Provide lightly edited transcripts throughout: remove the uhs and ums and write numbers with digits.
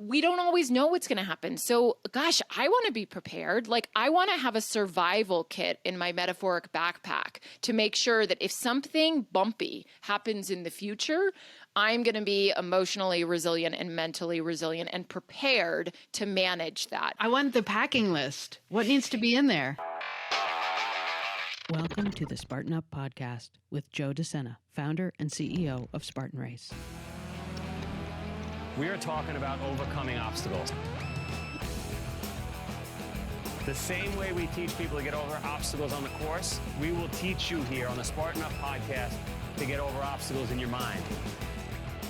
we don't always know what's going to happen. So, gosh, I want to be prepared. Like, I want to have a survival kit in my metaphoric backpack to make sure that if something bumpy happens in the future, I'm going to be emotionally resilient and mentally resilient and prepared to manage that. I want the packing list. What needs to be in there? Welcome to the Spartan Up podcast with Joe Sena, founder and CEO of Spartan Race. We are talking about overcoming obstacles. The same way we teach people to get over obstacles on the course, we will teach you here on the Spartan Up podcast to get over obstacles in your mind.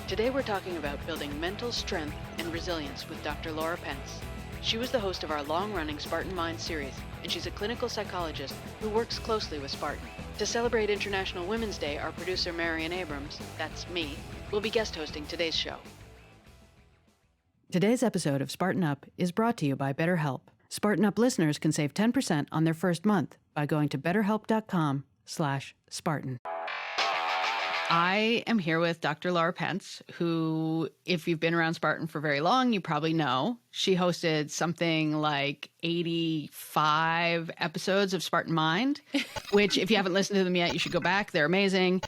Today we're talking about building mental strength and resilience with Dr. Lara Pence. She was the host of our long-running Spartan Mind series, and she's a clinical psychologist who works closely with Spartan. To celebrate International Women's Day, our producer Marion Abrams, that's me, will be guest hosting today's show. Today's episode of Spartan Up is brought to you by BetterHelp. Spartan Up listeners can save 10% on their first month by going to betterhelp.com/Spartan. I am here with Dr. Lara Pence, who, if you've been around Spartan for very long, you probably know. She hosted something like 85 episodes of Spartan Mind, which if you haven't listened to them yet, you should go back. They're amazing.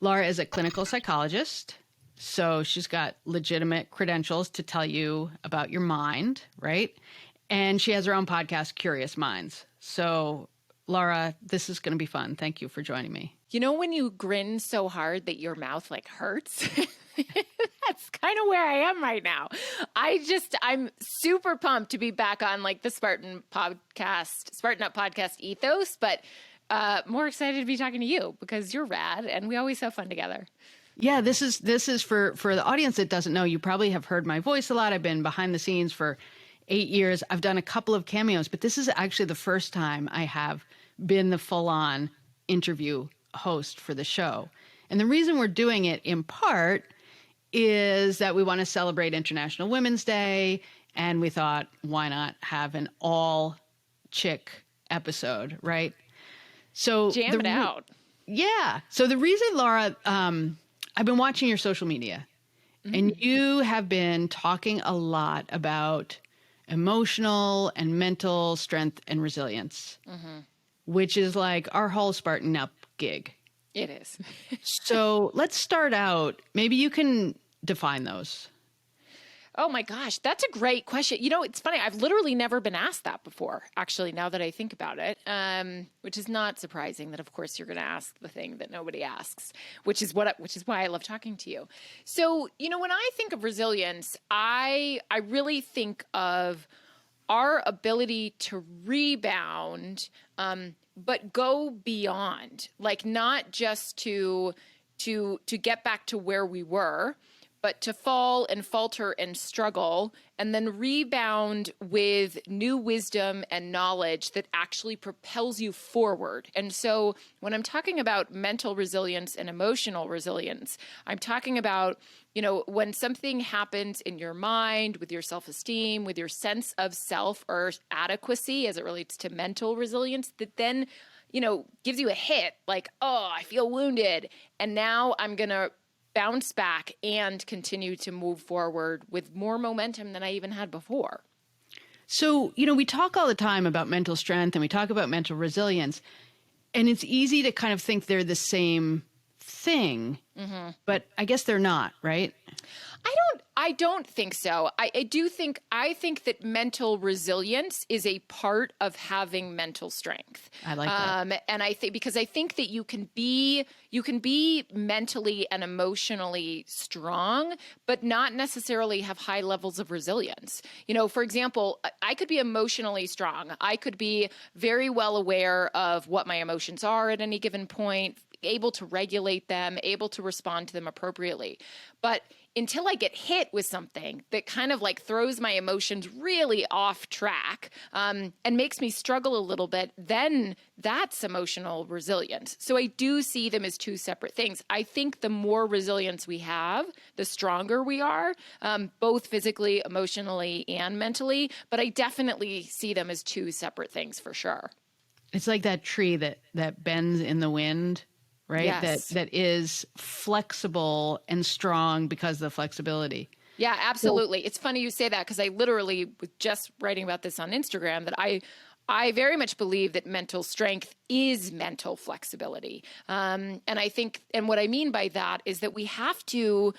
Lara is a clinical psychologist, so she's got legitimate credentials to tell you about your mind, right? And she has her own podcast, Curious Minds. So, Lara, this is going to be fun. Thank you for joining me. You know when you grin so hard that your mouth like hurts? That's kind of where I am right now. I'm super pumped to be back on like the Spartan Up podcast ethos, but more excited to be talking to you because you're rad and we always have fun together. Yeah, this is for the audience that doesn't know. You probably have heard my voice a lot. I've been behind the scenes for 8 years. I've done a couple of cameos, but this is actually the first time I have been the full-on interview host for the show. And the reason we're doing it in part is that we want to celebrate International Women's Day, and we thought, why not have an all-chick episode, right? So jam it out. Yeah. So the reason, Lara, I've been watching your social media, and you have been talking a lot about emotional and mental strength and resilience, which is like our whole Spartan Up gig. It is. So let's start out. Maybe you can define those. Oh my gosh, that's a great question. You know, it's funny. I've literally never been asked that before, actually, now that I think about it, which is not surprising that, of course, you're going to ask the thing that nobody asks, which is why I love talking to you. So, you know, when I think of resilience, I really think of our ability to rebound, but go beyond, like not just to get back to where we were, but to fall and falter and struggle and then rebound with new wisdom and knowledge that actually propels you forward. And so when I'm talking about mental resilience and emotional resilience, I'm talking about, you know, when something happens in your mind, with your self-esteem, with your sense of self or adequacy as it relates to mental resilience, that then, you know, gives you a hit like, oh, I feel wounded. And now I'm going to bounce back and continue to move forward with more momentum than I even had before. So, you know, we talk all the time about mental strength and we talk about mental resilience, and it's easy to kind of think they're the same thing, but I guess they're not, right? I don't think so. I think that mental resilience is a part of having mental strength. I like that. And I think that you can be mentally and emotionally strong, but not necessarily have high levels of resilience. You know, for example, I could be emotionally strong. I could be very well aware of what my emotions are at any given point, able to regulate them, able to respond to them appropriately. But until I get hit with something that kind of like throws my emotions really off track and makes me struggle a little bit, then that's emotional resilience. So I do see them as two separate things. I think the more resilience we have, the stronger we are, both physically, emotionally, and mentally. But I definitely see them as two separate things for sure. It's like that tree that bends in the wind, right? Yes. That is flexible and strong because of the flexibility. Yeah, absolutely. It's funny you say that because I literally was just writing about this on Instagram that I very much believe that mental strength is mental flexibility. And I think, and what I mean by that is that we have to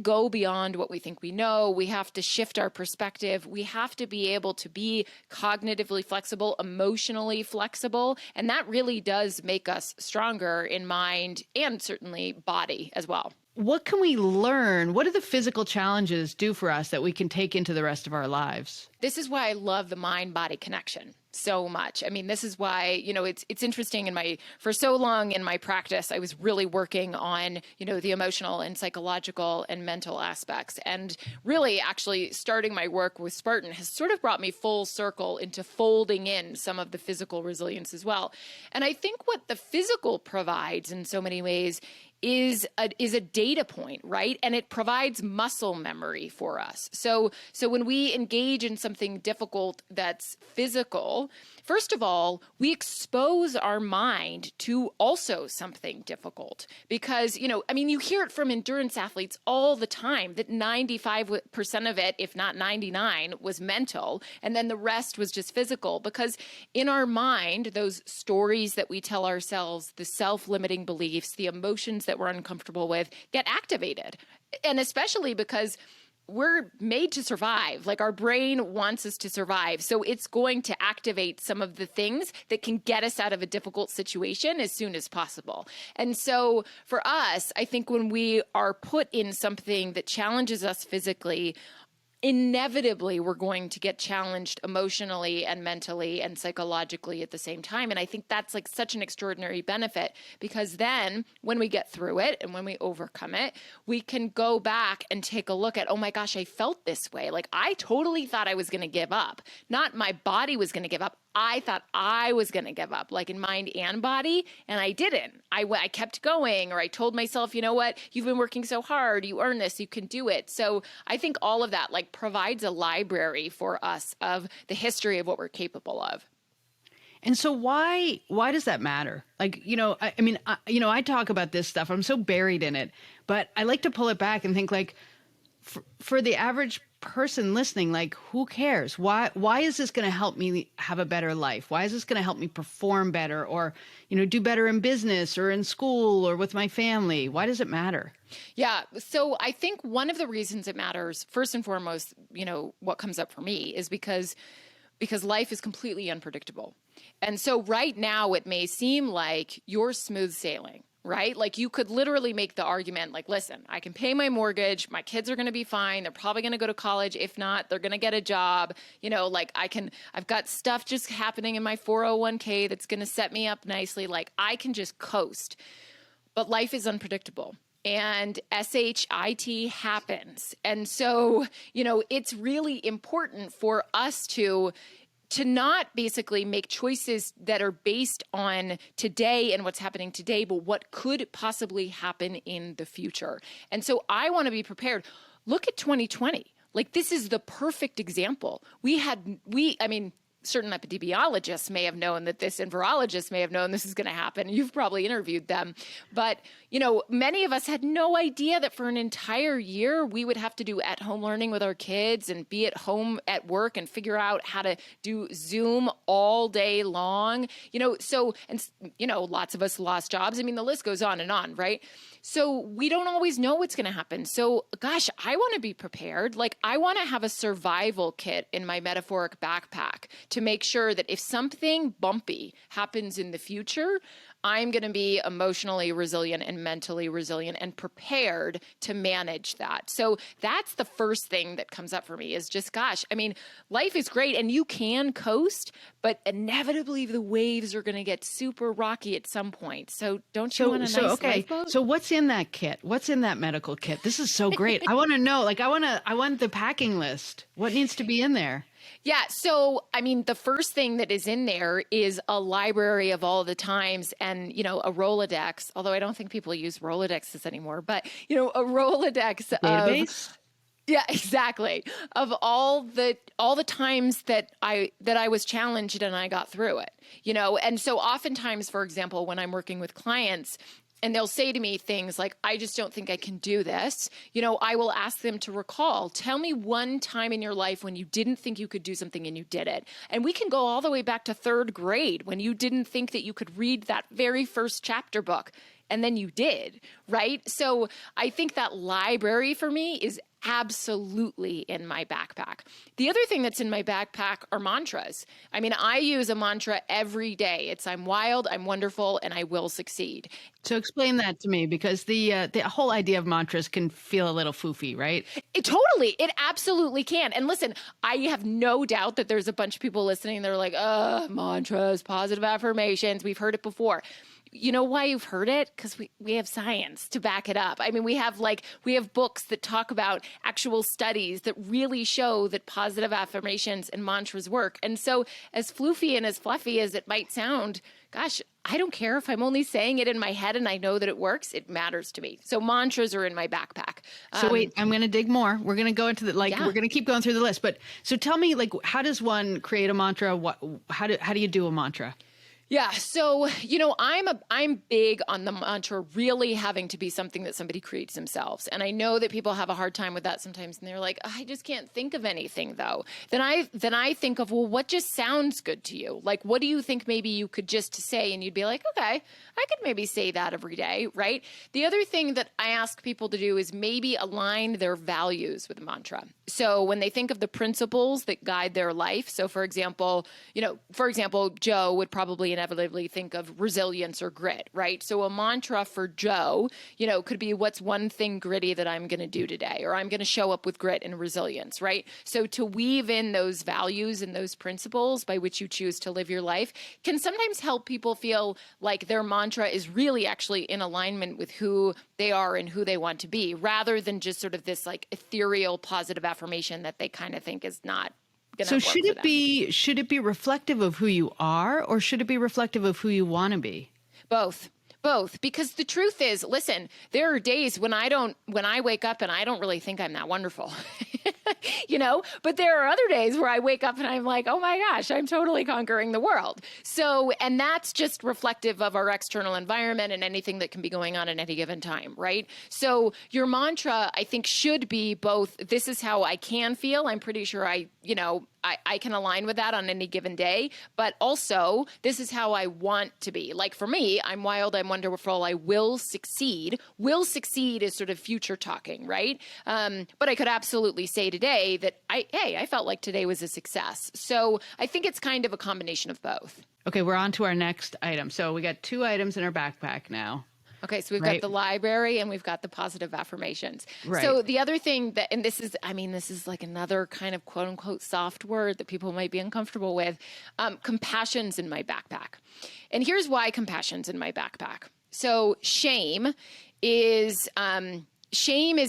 go beyond what we think we know. We have to shift our perspective. We have to be able to be cognitively flexible, emotionally flexible. And that really does make us stronger in mind and certainly body as well. What can we learn? What do the physical challenges do for us that we can take into the rest of our lives? This is why I love the mind-body connection so much. I mean, this is why, it's interesting for so long in my practice, I was really working on, the emotional and psychological and mental aspects. And really actually starting my work with Spartan has sort of brought me full circle into folding in some of the physical resilience as well. And I think what the physical provides in so many ways is a data point, right? And it provides muscle memory for us. So when we engage in something difficult that's physical, first of all, we expose our mind to also something difficult because, you hear it from endurance athletes all the time that 95% of it, if not 99, was mental. And then the rest was just physical because in our mind, those stories that we tell ourselves, the self-limiting beliefs, the emotions that we're uncomfortable with get activated. And especially because we're made to survive. Like our brain wants us to survive. So it's going to activate some of the things that can get us out of a difficult situation as soon as possible. And so for us, I think when we are put in something that challenges us physically, inevitably we're going to get challenged emotionally and mentally and psychologically at the same time. And I think that's like such an extraordinary benefit because then when we get through it and when we overcome it, we can go back and take a look at, oh my gosh, I felt this way. Like I totally thought I was going to give up. Not my body was going to give up. I thought I was going to give up, like in mind and body, and I didn't. I kept going, or I told myself, you know what, you've been working so hard, you earn this, you can do it. So I think all of that like provides a library for us of the history of what we're capable of. And so why does that matter? Like, I talk about this stuff. I'm so buried in it, but I like to pull it back and think like for the average person listening, like who cares? Why is this going to help me have a better life? Why is this going to help me perform better or, do better in business or in school or with my family? Why does it matter? Yeah. So I think one of the reasons it matters, first and foremost, what comes up for me is because life is completely unpredictable. And so right now it may seem like you're smooth sailing. Right? Like you could literally make the argument like, listen, I can pay my mortgage. My kids are going to be fine. They're probably going to go to college. If not, they're going to get a job. I've got stuff just happening in my 401k that's going to set me up nicely. Like I can just coast, but life is unpredictable. And SHIT happens. And so, it's really important for us to not basically make choices that are based on today and what's happening today, but what could possibly happen in the future. And so I want to be prepared. Look at 2020. Like this is the perfect example. Certain epidemiologists may have known that this, and virologists may have known this is going to happen. You've probably interviewed them. But, many of us had no idea that for an entire year, we would have to do at-home learning with our kids and be at home at work and figure out how to do Zoom all day long. Lots of us lost jobs. I mean, the list goes on, right? So we don't always know what's going to happen. So, gosh, I want to be prepared. Like I want to have a survival kit in my metaphoric backpack to make sure that if something bumpy happens in the future, I'm going to be emotionally resilient and mentally resilient and prepared to manage that. So that's the first thing that comes up for me is just, gosh, life is great and you can coast, but inevitably the waves are going to get super rocky at some point. So don't you want a nice lifeboat? So what's in that kit? What's in that medical kit? This is so great. I want to know, I want the packing list. What needs to be in there? Yeah. So, the first thing that is in there is a library of all the times and, a Rolodex, although I don't think people use Rolodexes anymore, but, a Rolodex database? Yeah, exactly. Of all the times that I was challenged and I got through it, and so oftentimes, for example, when I'm working with clients, and they'll say to me things like, I just don't think I can do this. I will ask them to recall, tell me one time in your life when you didn't think you could do something and you did it. And we can go all the way back to 3rd grade when you didn't think that you could read that very first chapter book. And then you did, right? So I think that library for me is absolutely in my backpack. The other thing that's in my backpack are mantras. I mean, I use a mantra every day. It's I'm wild, I'm wonderful, and I will succeed. So explain that to me, because the whole idea of mantras can feel a little foofy, right? It absolutely can. And listen, I have no doubt that there's a bunch of people listening that are like, mantras, positive affirmations. We've heard it before. You know why you've heard it? Because we have science to back it up. I mean, we have books that talk about actual studies that really show that positive affirmations and mantras work. And so as floofy and as fluffy as it might sound, gosh, I don't care if I'm only saying it in my head and I know that it works. It matters to me. So mantras are in my backpack. So wait, I'm going to dig more. We're going to go into we're going to keep going through the list. But so tell me, how does one create a mantra? How do you do a mantra? Yeah. So, I'm big on the mantra really having to be something that somebody creates themselves. And I know that people have a hard time with that sometimes. And they're like, I just can't think of anything though. Then I think of, well, what just sounds good to you? Like, what do you think maybe you could just say? And you'd be like, okay, I could maybe say that every day. Right. The other thing that I ask people to do is maybe align their values with a mantra. So when they think of the principles that guide their life. So for example, Joe would probably inevitably think of resilience or grit, right? So a mantra for Joe, could be what's one thing gritty that I'm going to do today, or I'm going to show up with grit and resilience, right? So to weave in those values and those principles by which you choose to live your life can sometimes help people feel like their mantra is really actually in alignment with who they are and who they want to be, rather than just sort of this ethereal positive affirmation that they kind of think is not. So should it be reflective of who you are, or should it be reflective of who you want to be? Both, because the truth is, listen, there are days when I wake up and I don't really think I'm that wonderful, but there are other days where I wake up and I'm like, oh my gosh, I'm totally conquering the world. So, and that's just reflective of our external environment and anything that can be going on at any given time, right? So your mantra, I think, should be both, this is how I can feel. I'm pretty sure I can align with that on any given day, but also this is how I want to be. Like for me, I'm wild, I'm wonderful, I will succeed. Will succeed is sort of future talking, right? But I could absolutely say today that I felt like today was a success. So I think it's kind of a combination of both. Okay, we're on to our next item. So we got 2 items in our backpack now. Okay, so we've got the library and we've got the positive affirmations. Right. So the other thing that, and this is like another kind of quote unquote soft word that people might be uncomfortable with, compassion's in my backpack. And here's why compassion's in my backpack. So shame is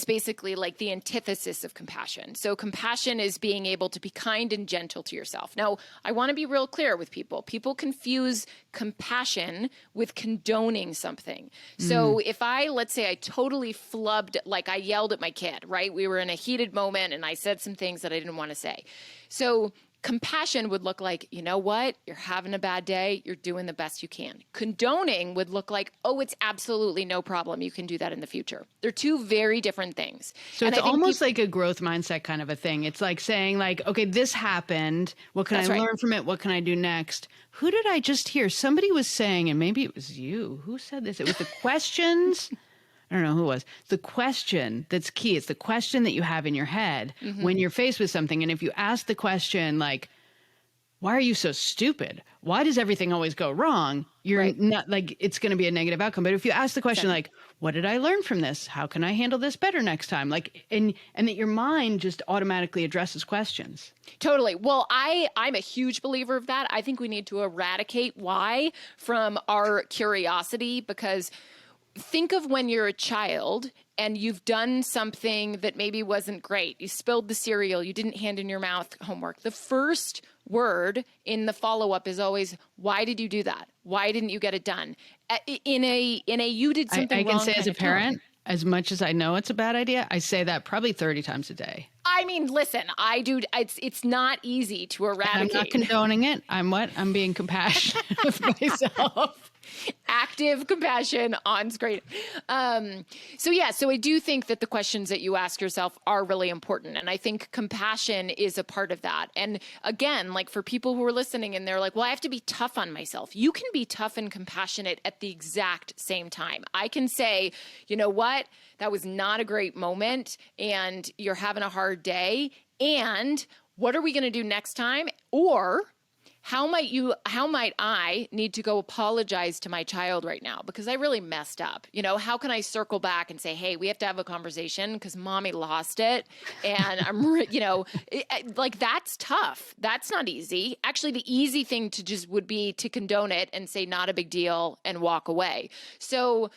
basically like the antithesis of compassion. So compassion is being able to be kind and gentle to yourself. Now, I want to be real clear with people. People confuse compassion with condoning something. So if let's say I totally flubbed, like I yelled at my kid, right? We were in a heated moment and I said some things that I didn't want to say. So compassion would look like, you know what? You're having a bad day. You're doing the best you can. Condoning would look like, oh, it's absolutely no problem. You can do that in the future. They're 2 very different things. So it's almost like a growth mindset kind of a thing. It's like saying okay, this happened. What can I learn from it? What can I do next? Who did I just hear? Somebody was saying, and maybe it was you. Who said this? It was the questions. I don't know who it was. The question that's key. It's the question that you have in your head when you're faced with something. And if you ask the question like, why are you so stupid? Why does everything always go wrong? You're not it's going to be a negative outcome. But if you ask the question like, what did I learn from this? How can I handle this better next time? And that your mind just automatically addresses questions. Totally. Well, I'm a huge believer of that. I think we need to eradicate why from our curiosity, because think of when you're a child and you've done something that maybe wasn't great. You spilled the cereal. You didn't hand in your mouth homework. The first word in the follow-up is always, why did you do that? Why didn't you get it done? In a you did something wrong. I can say as a parent, as much as I know it's a bad idea, I say that probably 30 times a day. I mean, listen, I do. It's not easy to eradicate. And I'm not condoning it. I'm being compassionate with myself. Active compassion on screen. So I do think that the questions that you ask yourself are really important. And I think compassion is a part of that. And again, like for people who are listening and they're like, well, I have to be tough on myself. You can be tough and compassionate at the exact same time. I can say, you know what? That was not a great moment and you're having a hard day. And what are we going to do next time? Or how might I need to go apologize to my child right now because I really messed up? You know, how can I circle back and say, hey, we have to have a conversation because mommy lost it. And like that's tough. That's not easy. Actually, the easy thing would be to condone it and say not a big deal and walk away. So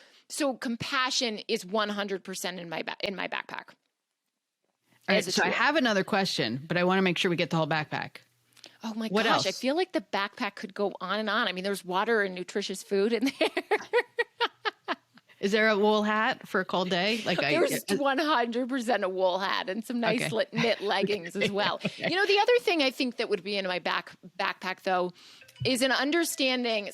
compassion is 100% in my backpack. All right, so I have another question, but I want to make sure we get the whole backpack. Oh my What gosh, else? I feel like the backpack could go on and on. I mean, there's water and nutritious food in there. Is there a wool hat for a cold day? There's 100% a wool hat and some nice knit leggings as well. Okay. You know, the other thing I think that would be in my backpack though is an understanding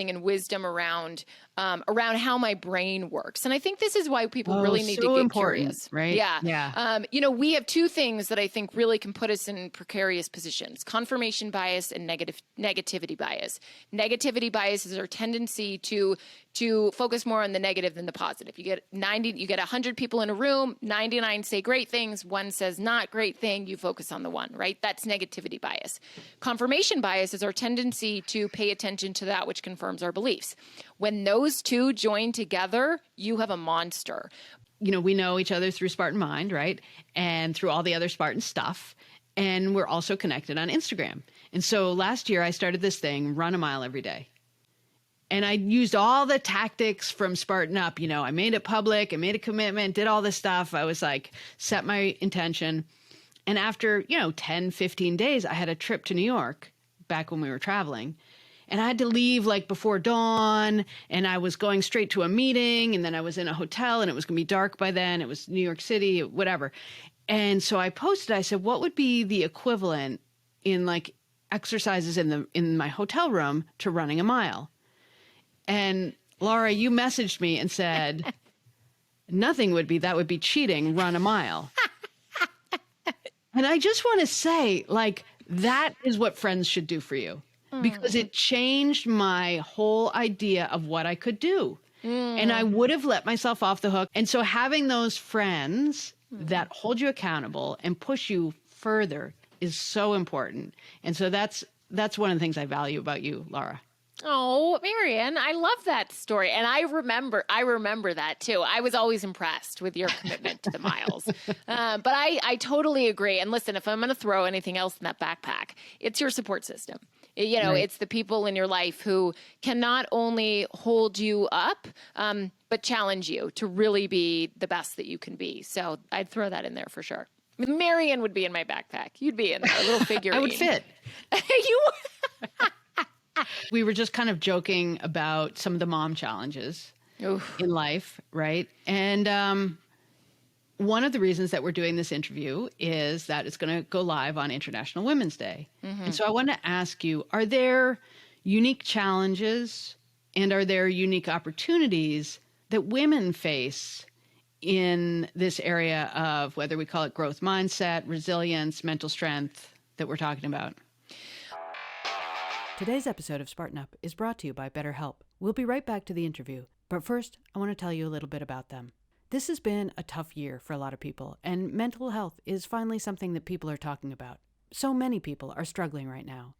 and wisdom around how my brain works. And I think this is why people really need to get curious. Right? Yeah. We have two things that I think really can put us in precarious positions: confirmation bias and negativity bias. Negativity bias is our tendency to focus more on the negative than the positive. You get 100 people in a room, 99 say great things, one says not great thing, you focus on the one, right? That's negativity bias. Confirmation bias is our tendency to pay attention to that which confirms our beliefs. When those two join together, you have a monster. You know, we know each other through Spartan Mind, right? And through all the other Spartan stuff. And we're also connected on Instagram. And so last year I started this thing, run a mile every day. And I used all the tactics from Spartan Up. You know, I made it public, I made a commitment, did all this stuff. I was like, set my intention. And after, 10, 15 days, I had a trip to New York back when we were traveling. And I had to leave like before dawn, and I was going straight to a meeting, and then I was in a hotel, and it was going to be dark by then. It was New York City, whatever. And so I posted, I said, what would be the equivalent in like exercises in my hotel room to running a mile? And Lara, you messaged me and said, nothing would be, that would be cheating, run a mile. And I just want to say, like, that is what friends should do for you. Because it changed my whole idea of what I could do. And I would have let myself off the hook. And so having those friends that hold you accountable and push you further is so important. And so that's one of the things I value about you, Lara. Oh, Marion, I love that story. And I remember that too. I was always impressed with your commitment to the miles. But I totally agree. And listen, if I'm going to throw anything else in that backpack, it's your support system. Right. It's the people in your life who can not only hold you up, but challenge you to really be the best that you can be. So I'd throw that in there for sure. Marion would be in my backpack. You'd be in there, a little figurine. I would fit. You We were just kind of joking about some of the mom challenges in life, right? And one of the reasons that we're doing this interview is that it's going to go live on International Women's Day. Mm-hmm. And so I want to ask you, are there unique challenges and are there unique opportunities that women face in this area of whether we call it growth mindset, resilience, mental strength that we're talking about? Today's episode of Spartan Up is brought to you by BetterHelp. We'll be right back to the interview, but first, I want to tell you a little bit about them. This has been a tough year for a lot of people, and mental health is finally something that people are talking about. So many people are struggling right now.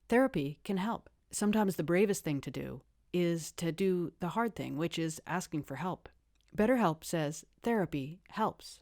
Therapy can help. Sometimes the bravest thing to do is to do the hard thing, which is asking for help. BetterHelp says therapy helps.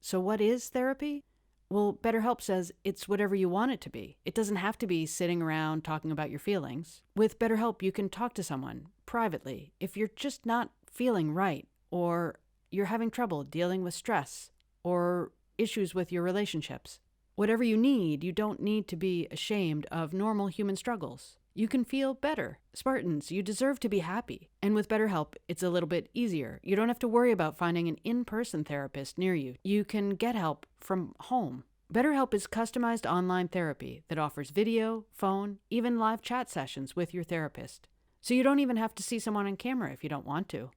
So what is therapy? Well, BetterHelp says it's whatever you want it to be. It doesn't have to be sitting around talking about your feelings. With BetterHelp, you can talk to someone privately if you're just not feeling right, or you're having trouble dealing with stress or issues with your relationships. Whatever you need, you don't need to be ashamed of normal human struggles. You can feel better. Spartans, you deserve to be happy. And with BetterHelp, it's a little bit easier. You don't have to worry about finding an in-person therapist near you. You can get help from home. BetterHelp is customized online therapy that offers video, phone, even live chat sessions with your therapist. So you don't even have to see someone on camera if you don't want to.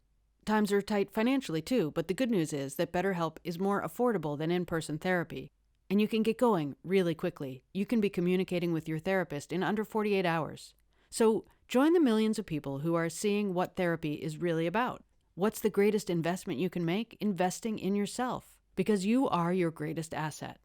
Times are tight financially too, but the good news is that BetterHelp is more affordable than in-person therapy. And you can get going really quickly. You can be communicating with your therapist in under 48 hours. So join the millions of people who are seeing what therapy is really about. What's the greatest investment you can make? Investing in yourself, because you are your greatest asset.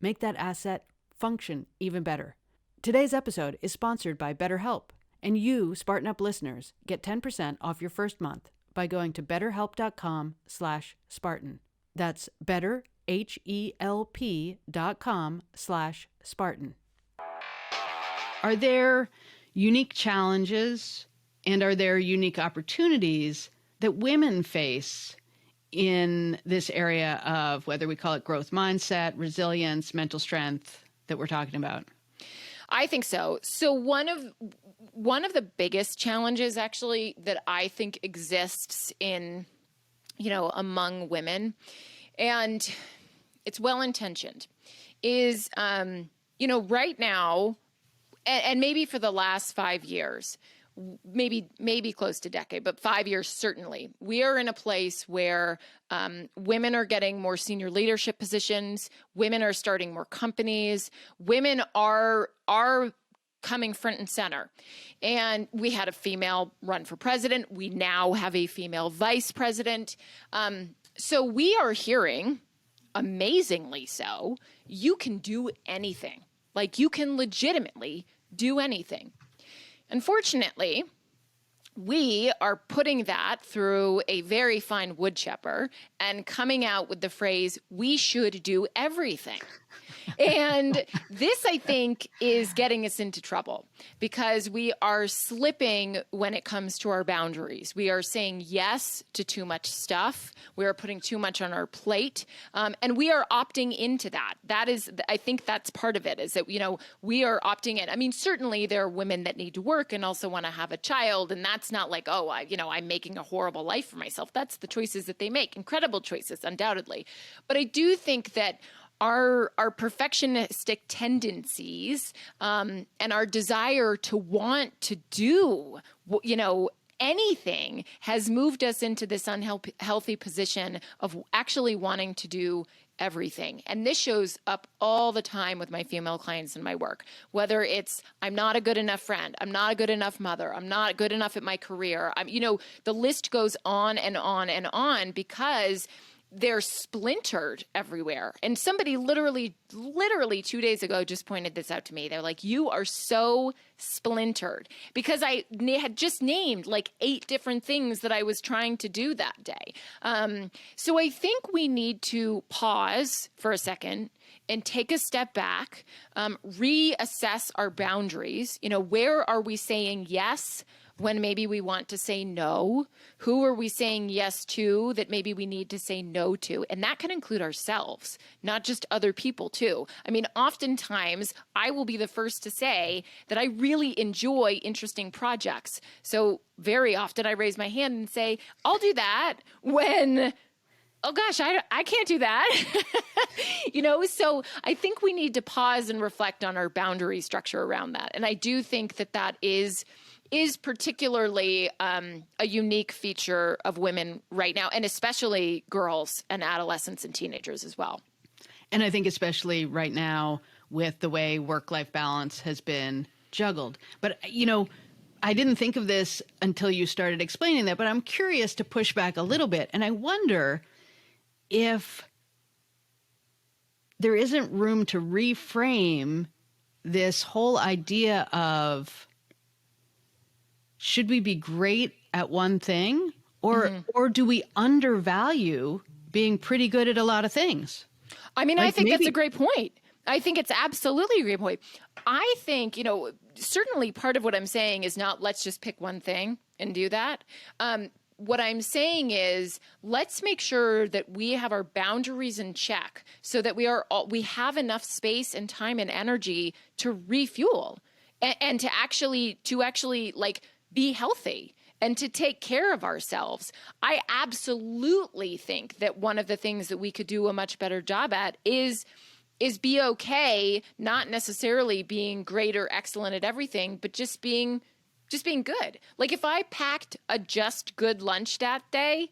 Make that asset function even better. Today's episode is sponsored by BetterHelp, and you, Spartan Up listeners, get 10% off your first month by going to betterhelp.com/Spartan. That's betterhelp.com/Spartan. Are there unique challenges and are there unique opportunities that women face in this area of whether we call it growth mindset, resilience, mental strength that we're talking about? I think so. So one of the biggest challenges actually that I think exists in, among women, and it's well-intentioned, is, right now, and maybe for the last 5 years, maybe close to a decade, but 5 years certainly, we are in a place where women are getting more senior leadership positions, women are starting more companies, women are coming front and center. And we had a female run for president. We now have a female vice president. So we are hearing, amazingly so, you can do anything. Like you can legitimately do anything. Unfortunately, we are putting that through a very fine wood chipper and coming out with the phrase, we should do everything. And this, I think, is getting us into trouble because we are slipping when it comes to our boundaries. We are saying yes to too much stuff. We are putting too much on our plate. And we are opting into that. That is, I think that's part of it, is that, we are opting in. I mean, certainly there are women that need to work and also want to have a child. And that's not like, I'm making a horrible life for myself. That's the choices that they make. Incredible choices, undoubtedly. But I do think that our perfectionistic tendencies and our desire to want to do, anything has moved us into this unhealthy position of actually wanting to do everything. And this shows up all the time with my female clients in my work, whether it's I'm not a good enough friend, I'm not a good enough mother, I'm not good enough at my career. The list goes on and on and on because they're splintered everywhere. And somebody literally 2 days ago just pointed this out to me. They're like, you are so splintered, because I had just named like 8 different things that I was trying to do that day. So I think we need to pause for a second and take a step back, reassess our boundaries. Where are we saying yes when maybe we want to say no? Who are we saying yes to that maybe we need to say no to? And that can include ourselves, not just other people too. I mean, oftentimes I will be the first to say that I really enjoy interesting projects. So very often I raise my hand and say, I'll do that when, oh gosh, I can't do that. So I think we need to pause and reflect on our boundary structure around that. And I do think that is particularly a unique feature of women right now, and especially girls and adolescents and teenagers as well. And I think especially right now with the way work-life balance has been juggled. But, I didn't think of this until you started explaining that, but I'm curious to push back a little bit. And I wonder if there isn't room to reframe this whole idea of, should we be great at one thing, or do we undervalue being pretty good at a lot of things? I mean, I think that's a great point. I think it's absolutely a great point. I think, certainly part of what I'm saying is not let's just pick one thing and do that. What I'm saying is let's make sure that we have our boundaries in check so that we have enough space and time and energy to refuel and to actually like be healthy and to take care of ourselves. I absolutely think that one of the things that we could do a much better job at is be okay, not necessarily being great or excellent at everything, but just being just being good. Like if I packed a just good lunch that day,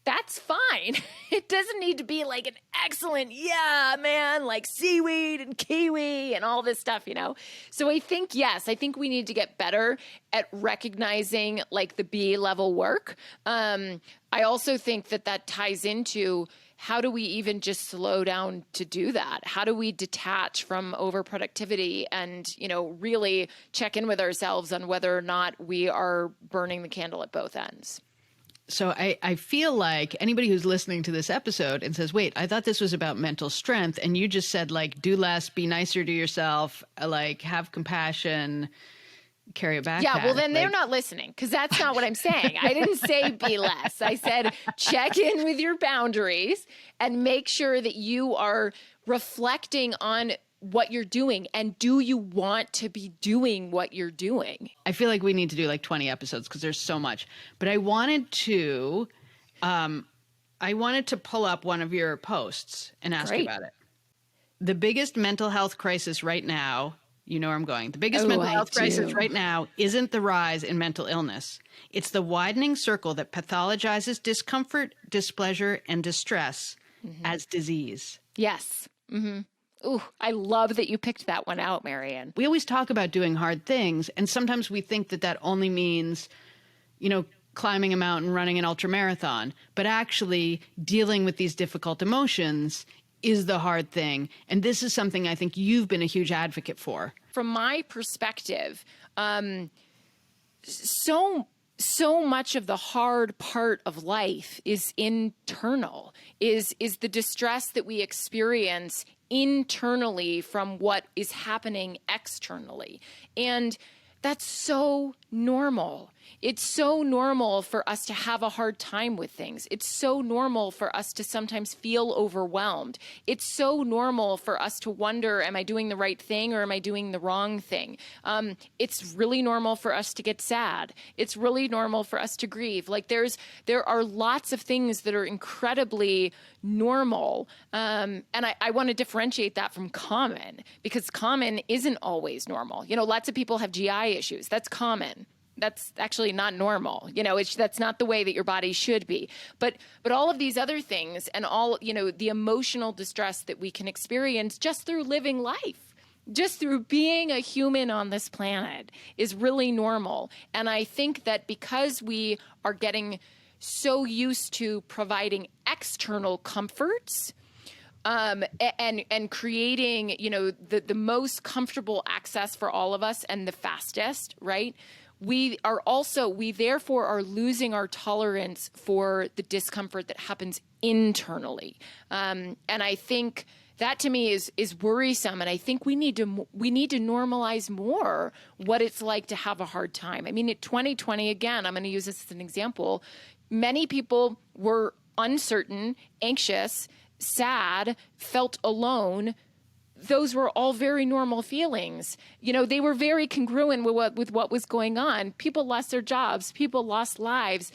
that's fine. It doesn't need to be like an excellent, yeah, man, like seaweed and kiwi and all this stuff, you know? So I think, yes, I think we need to get better at recognizing like the B level work. I also think that ties into how do we even just slow down to do that? How do we detach from overproductivity and, you know, really check in with ourselves on whether or not we are burning the candle at both ends? So I feel like anybody who's listening to this episode and says, wait, I thought this was about mental strength. And you just said, like, do less, be nicer to yourself, like, have compassion, carry a backpack. Yeah, well, then they're not listening because that's not what I'm saying. I didn't say be less. I said check in with your boundaries and make sure that you are reflecting on what you're doing, and do you want to be doing what you're doing? I feel like we need to do like 20 episodes because there's so much. But I wanted to pull up one of your posts and ask you about it. The biggest mental health crisis right now, you know where I'm going. The biggest mental health crisis right now isn't the rise in mental illness. It's the widening circle that pathologizes discomfort, displeasure, and distress as disease. Yes. Mm-hmm. Ooh, I love that you picked that one out, Marion. We always talk about doing hard things, and sometimes we think that only means, you know, climbing a mountain, running an ultramarathon. But actually, dealing with these difficult emotions is the hard thing. And this is something I think you've been a huge advocate for. From my perspective, so much of the hard part of life is internal, is the distress that we experience internally from what is happening externally. And that's so normal. It's so normal for us to have a hard time with things. It's so normal for us to sometimes feel overwhelmed. It's so normal for us to wonder, am I doing the right thing or am I doing the wrong thing? It's really normal for us to get sad. It's really normal for us to grieve. Like there are lots of things that are incredibly normal. And I want to differentiate that from common, because common isn't always normal. You know, lots of people have GI issues. That's common. That's actually not normal. You know, that's not the way that your body should be. But all of these other things and all, you know, the emotional distress that we can experience just through living life, just through being a human on this planet is really normal. And I think that because we are getting so used to providing external comforts, and creating, you know, the most comfortable access for all of us and the fastest, right? We therefore are losing our tolerance for the discomfort that happens internally. And I think that to me is worrisome. And I think we need to normalize more what it's like to have a hard time. I mean, in 2020, again, I'm going to use this as an example. Many people were uncertain, anxious, sad, felt alone. Those were all very normal feelings. You know, they were very congruent with what was going on. People lost their jobs. People lost lives.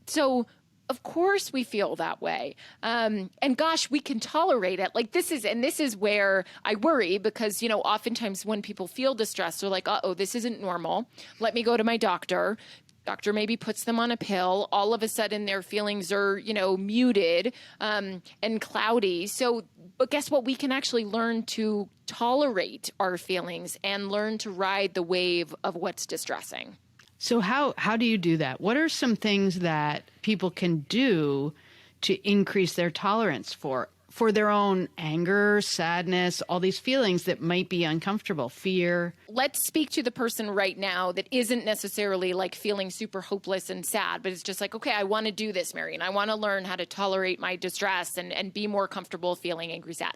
So, of course, we feel that way. And gosh, we can tolerate it. Like this is where I worry because, you know, oftentimes when people feel distressed, they're like, uh-oh, this isn't normal. Let me go to my doctor. Doctor maybe puts them on a pill. All of a sudden their feelings are, you know, muted and cloudy. So, but guess what? We can actually learn to tolerate our feelings and learn to ride the wave of what's distressing. So how do you do that? What are some things that people can do to increase their tolerance for their own anger, sadness, all these feelings that might be uncomfortable, fear? Let's speak to the person right now that isn't necessarily like feeling super hopeless and sad, but it's just like, okay, I want to do this, Marion. I want to learn how to tolerate my distress and be more comfortable feeling angry, sad.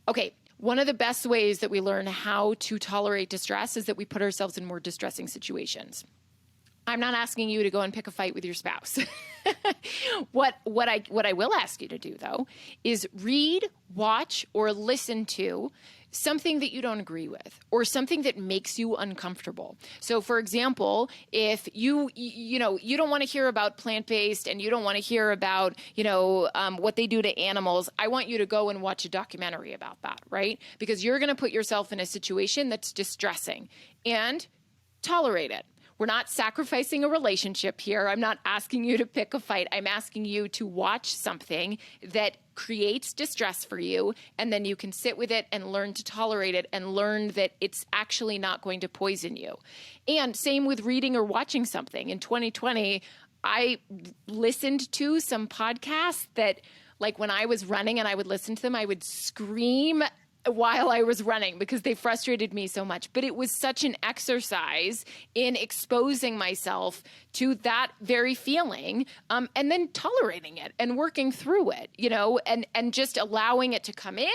Okay, one of the best ways that we learn how to tolerate distress is that we put ourselves in more distressing situations. I'm not asking you to go and pick a fight with your spouse. What I will ask you to do, though, is read, watch, or listen to something that you don't agree with or something that makes you uncomfortable. So, for example, if you don't want to hear about plant-based and you don't want to hear about, what they do to animals, I want you to go and watch a documentary about that, right? Because you're going to put yourself in a situation that's distressing and tolerate it. We're not sacrificing a relationship here. I'm not asking you to pick a fight. I'm asking you to watch something that creates distress for you, and then you can sit with it and learn to tolerate it and learn that it's actually not going to poison you. And same with reading or watching something. In 2020, I listened to some podcasts that, like when I was running and I would listen to them, I would scream while I was running because they frustrated me so much. But it was such an exercise in exposing myself to that very feeling, and then tolerating it and working through it, and just allowing it to come in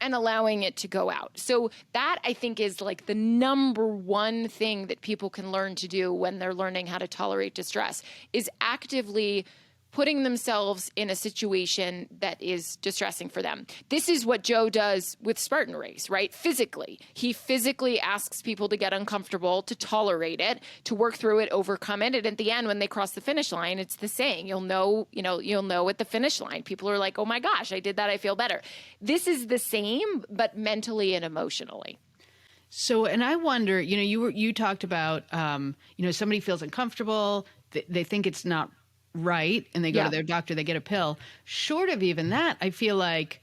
and allowing it to go out. So that, I think, is like the number one thing that people can learn to do when they're learning how to tolerate distress, is actively putting themselves in a situation that is distressing for them. This is what Joe does with Spartan Race, right? Physically. He physically asks people to get uncomfortable, to tolerate it, to work through it, overcome it. And at the end, when they cross the finish line, it's the saying, you'll know at the finish line. People are like, oh my gosh, I did that, I feel better. This is the same, but mentally and emotionally. So, and I wonder, you talked about, somebody feels uncomfortable, they think it's not right, and they go to their doctor, they get a pill. Short of even that, I feel like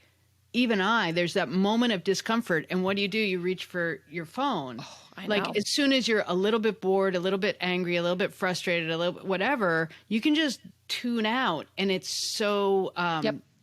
there's that moment of discomfort, and what do? You reach for your phone. Oh, I know. Like as soon as you're a little bit bored, a little bit angry, a little bit frustrated, a little bit whatever, you can just tune out, and it's so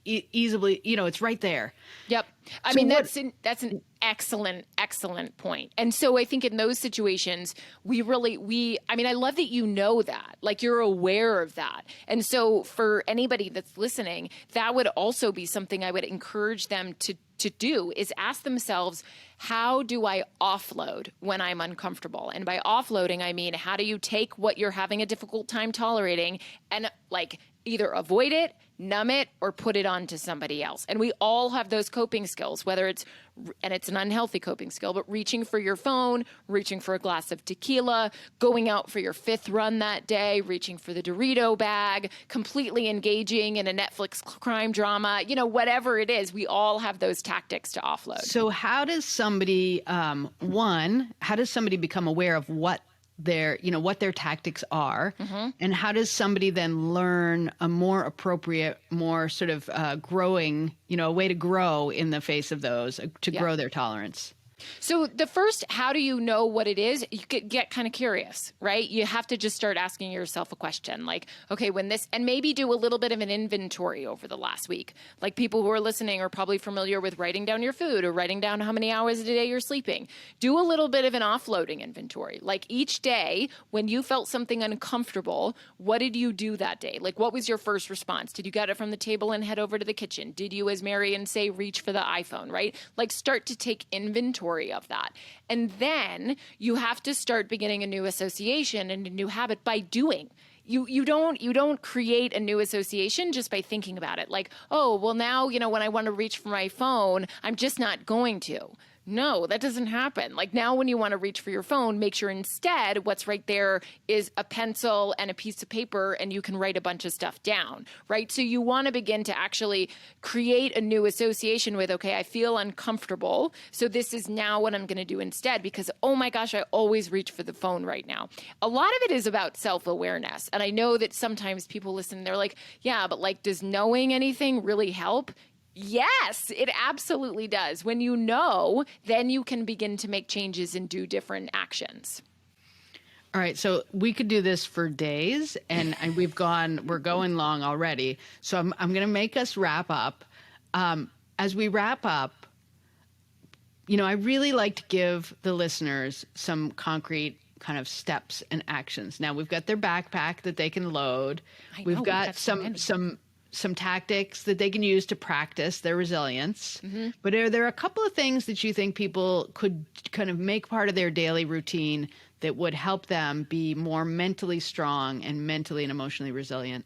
easily, it's right there. Yep. I mean, that's an excellent point. And so I think in those situations, I love that you know that, like you're aware of that. And so for anybody that's listening, that would also be something I would encourage them to do, is ask themselves, how do I offload when I'm uncomfortable? And by offloading, I mean, how do you take what you're having a difficult time tolerating and like either avoid it, numb it, or put it onto somebody else? And we all have those coping skills, and it's an unhealthy coping skill, but reaching for your phone, reaching for a glass of tequila, going out for your 5th run that day, reaching for the Dorito bag, completely engaging in a Netflix crime drama, whatever it is, we all have those tactics to offload. So how does somebody, how does somebody become aware of what their tactics are, and how does somebody then learn a more appropriate, more sort of growing, a way to grow in the face of those, to grow their tolerance? So the first, how do you know what it is? You get kind of curious, right? You have to just start asking yourself a question like, okay, and maybe do a little bit of an inventory over the last week. Like people who are listening are probably familiar with writing down your food or writing down how many hours a day you're sleeping. Do a little bit of an offloading inventory. Like each day when you felt something uncomfortable, what did you do that day? Like what was your first response? Did you get it from the table and head over to the kitchen? Did you, as Marion say, reach for the iPhone, right? Like start to take inventory of that. And then you have to start beginning a new association and a new habit by doing. You don't create a new association just by thinking about it. Like, oh, well now, when I want to reach for my phone, I'm just not going to. No, that doesn't happen. Like now when you want to reach for your phone, make sure instead what's right there is a pencil and a piece of paper and you can write a bunch of stuff down, right? So you want to begin to actually create a new association with, okay, I feel uncomfortable. So this is now what I'm going to do instead because, oh my gosh, I always reach for the phone right now. A lot of it is about self-awareness. And I know that sometimes people listen and they're like, yeah, but like, does knowing anything really help? Yes, it absolutely does. When you know, then you can begin to make changes and do different actions. All right, so we could do this for days, and we're going long already. So I'm going to make us wrap up. As we wrap up, I really like to give the listeners some concrete kind of steps and actions. Now we've got their backpack that they can load. We've got some tactics that they can use to practice their resilience. Mm-hmm. But are there a couple of things that you think people could kind of make part of their daily routine that would help them be more mentally strong and mentally and emotionally resilient?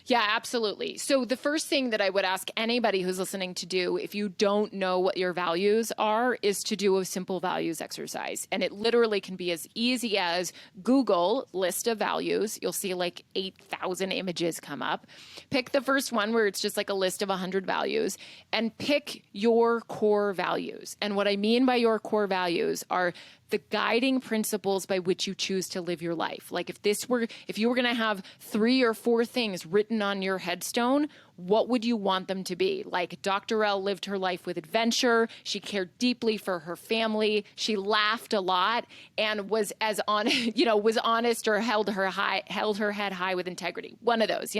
Yeah, absolutely. So the first thing that I would ask anybody who's listening to do, if you don't know what your values are, is to do a simple values exercise. And it literally can be as easy as Google list of values. You'll see like 8,000 images come up. Pick the first one where it's just like a list of 100 values and pick your core values. And what I mean by your core values are the guiding principles by which you choose to live your life. Like if you were going to have 3 or 4 things written on your headstone, what would you want them to be? Like Dr. L lived her life with adventure. She cared deeply for her family. She laughed a lot and was as was honest or held her head high with integrity. One of those,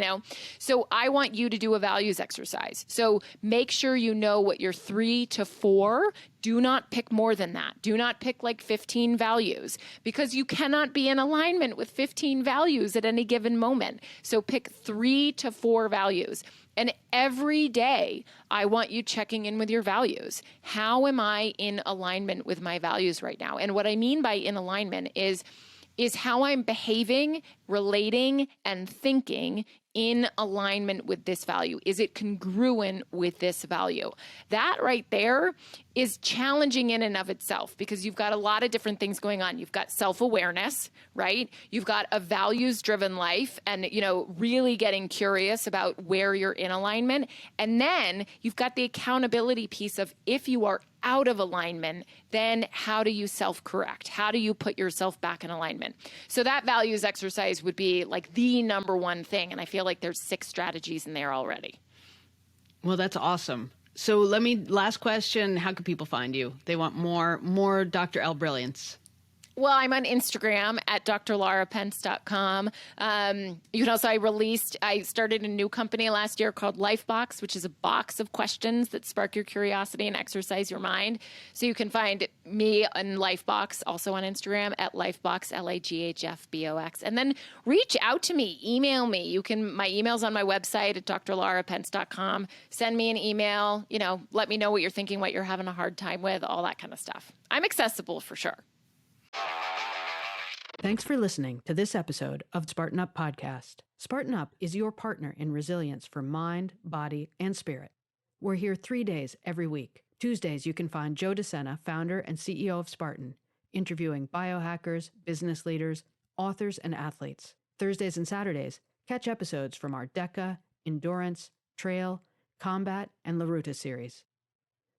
So I want you to do a values exercise. So make sure you know what your 3 to 4. Do not pick more than that. Do not pick like 15 values because you cannot be in alignment with 15 values at any given moment. So pick 3 to 4 values. And every day, I want you checking in with your values. How am I in alignment with my values right now? And what I mean by in alignment is how I'm behaving, relating, and thinking in alignment with this value. Is it congruent with this value? That right there is challenging in and of itself because you've got a lot of different things going on. You've got self-awareness, right? You've got a values-driven life and, really getting curious about where you're in alignment. And then you've got the accountability piece of if you are out of alignment, then how do you self-correct? How do you put yourself back in alignment? So that values exercise would be like the number one thing. And I feel like there's 6 strategies in there already. Well, that's awesome. So last question, how can people find you? They want more Dr. L brilliance. Well, I'm on Instagram at drlarapence.com. You can also, I started a new company last year called Lifebox, which is a box of questions that spark your curiosity and exercise your mind. So you can find me on Lifebox, also on Instagram at Lifebox, LAGHFBOX. And then reach out to me, email me. My email's on my website at drlarapence.com. Send me an email, let me know what you're thinking, what you're having a hard time with, all that kind of stuff. I'm accessible for sure. Thanks for listening to this episode of Spartan Up Podcast. Spartan Up is your partner in resilience for mind, body, and spirit. We're here 3 days every week. Tuesdays, you can find Joe Sena, founder and CEO of Spartan, interviewing biohackers, business leaders, authors, and athletes. Thursdays and Saturdays, catch episodes from our DECA, Endurance, Trail, Combat, and La Ruta series.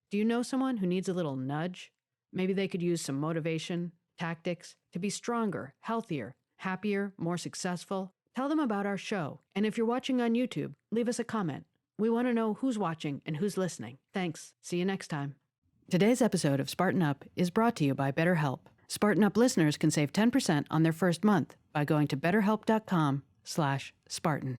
Do you know someone who needs a little nudge? Maybe they could use some motivation, tactics to be stronger, healthier, happier, more successful. Tell them about our show. And if you're watching on YouTube, leave us a comment. We want to know who's watching and who's listening. Thanks. See you next time. Today's episode of Spartan Up is brought to you by BetterHelp. Spartan Up listeners can save 10% on their first month by going to betterhelp.com/Spartan.